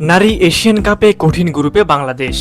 নারী এশিয়ান কাপে কঠিন গ্রুপে বাংলাদেশ।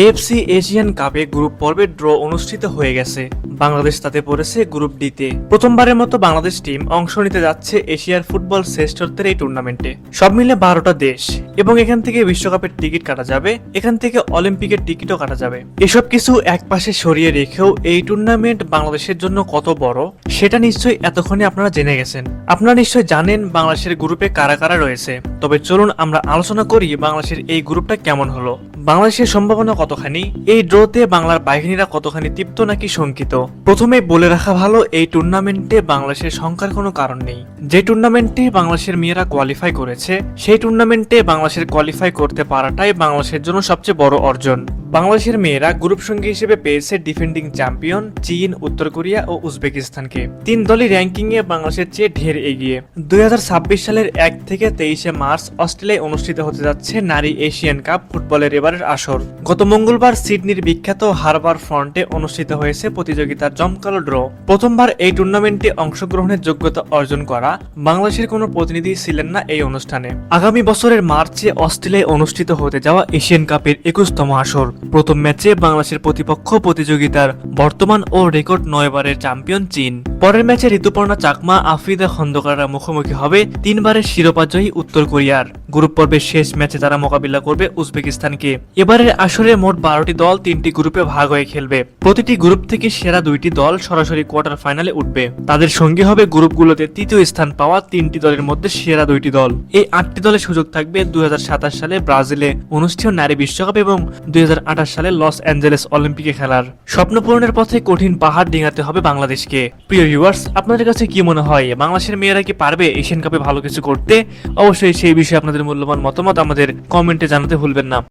এএফসি এশিয়ান কাপে গ্রুপ পর্বে ড্র অনুষ্ঠিত হয়ে গেছে। বাংলাদেশ তাতে পড়েছে গ্রুপ ডিতে। প্রথমবারের মতো বাংলাদেশ টিম অংশ নিতে যাচ্ছে এশিয়ার ফুটবল শ্রেষ্ঠত্বের এই টুর্নামেন্টে। সব মিলে 12টা দেশ, এবং এখান থেকে বিশ্বকাপের টিকিট কাটা যাবে, এখান থেকে অলিম্পিকের টিকিটও কাটা যাবে। এসব কিছু একপাশে সরিয়ে রেখেও এই টুর্নামেন্ট বাংলাদেশের জন্য কত বড় সেটা নিশ্চয়ই এতক্ষণে আপনারা জেনে গেছেন। আপনারা নিশ্চয়ই জানেন বাংলাদেশের গ্রুপে কারা কারা রয়েছে। তবে চলুন আমরা আলোচনা করি বাংলাদেশের এই গ্রুপটা কেমন হলো, বাংলাদেশের সম্ভাবনা কতখানি, এই ড্রতে বাংলার বাহিনীরা কতখানি তৃপ্ত নাকি শঙ্কিত। প্রথমে বলে রাখা ভালো, এই টুর্নামেন্টে বাংলাদেশের শঙ্কার কোনো কারণ নেই। যে টুর্নামেন্টে বাংলাদেশের মেয়েরা কোয়ালিফাই করেছে, সেই টুর্নামেন্টে বাংলাদেশের কোয়ালিফাই করতে পারাটাই বাংলাদেশের জন্য সবচেয়ে বড় অর্জন। বাংলাদেশের মেয়েরা গ্রুপ সঙ্গী হিসেবে পেয়েছে ডিফেন্ডিং চ্যাম্পিয়ন চীন, উত্তর কোরিয়া ও উজবেকিস্তানকে। 3 দলই র্যাঙ্কিং এ বাংলাদেশের চেয়ে ঢের এগিয়ে। 2026 সালের 1 থেকে 23 মার্চ অস্ট্রেলিয়ায় অনুষ্ঠিত হতে যাচ্ছে নারী এশিয়ান কাপ ফুটবলের এবারের আসর। গত মঙ্গলবার সিডনির বিখ্যাত হারবার ফ্রন্টে অনুষ্ঠিত হয়েছে প্রতিযোগিতার জমকালো ড্র। প্রথমবার এই টুর্নামেন্টে অংশগ্রহণের যোগ্যতা অর্জন করা বাংলাদেশের কোনো প্রতিনিধি ছিলেন না এই অনুষ্ঠানে। আগামী বছরের মার্চে অস্ট্রেলিয়ায় অনুষ্ঠিত হতে যাওয়া এশিয়ান কাপের 21তম আসর। প্রথম ম্যাচে বাংলাদেশের প্রতিপক্ষ প্রতিযোগিতার বর্তমান ও রেকর্ড 9 বারের চ্যাম্পিয়ন চীন। পরের ম্যাচে ঋতুপর্ণা চাকমা, আফ্রিদা খন্দকাররা মুখোমুখি হবে 3 বারের শিরোপাজয়ী উত্তর কোরিয়ার। গ্রুপ পর্বের শেষ ম্যাচে তারা মোকাবিলা করবে উজবেকিস্তানকে। এবারের আসরে মোট 12টি দল 3টি গ্রুপে ভাগ হয়ে খেলবে। প্রতিটি গ্রুপ থেকে সেরা 2টি দল সরাসরি কোয়ার্টার ফাইনালে উঠবে। তাদের সঙ্গী হবে গ্রুপগুলোতে তৃতীয় স্থান পাওয়া 3টি দলের মধ্যে সেরা 2টি দল। এই 8টি দলের সুযোগ থাকবে 2027 সালে ব্রাজিলে অনুষ্ঠেয় নারী বিশ্বকাপ এবং 2028 সালে লস অ্যাঞ্জেলেস অলিম্পিকে খেলার। স্বপ্ন পূরণের পথে কঠিন পাহাড় ডিঙাতে হবে বাংলাদেশকে। প্রিয় ভিউয়ার্স, আপনাদের কাছে কি মনে হয় বাংলাদেশের মেয়েরা কি পারবে এশিয়ান কাপে ভালো কিছু করতে? অবশ্যই সেই বিষয়ে আপনাদের মূল্যবান মতামত আমাদের কমেন্টে জানাতে ভুলবেন না।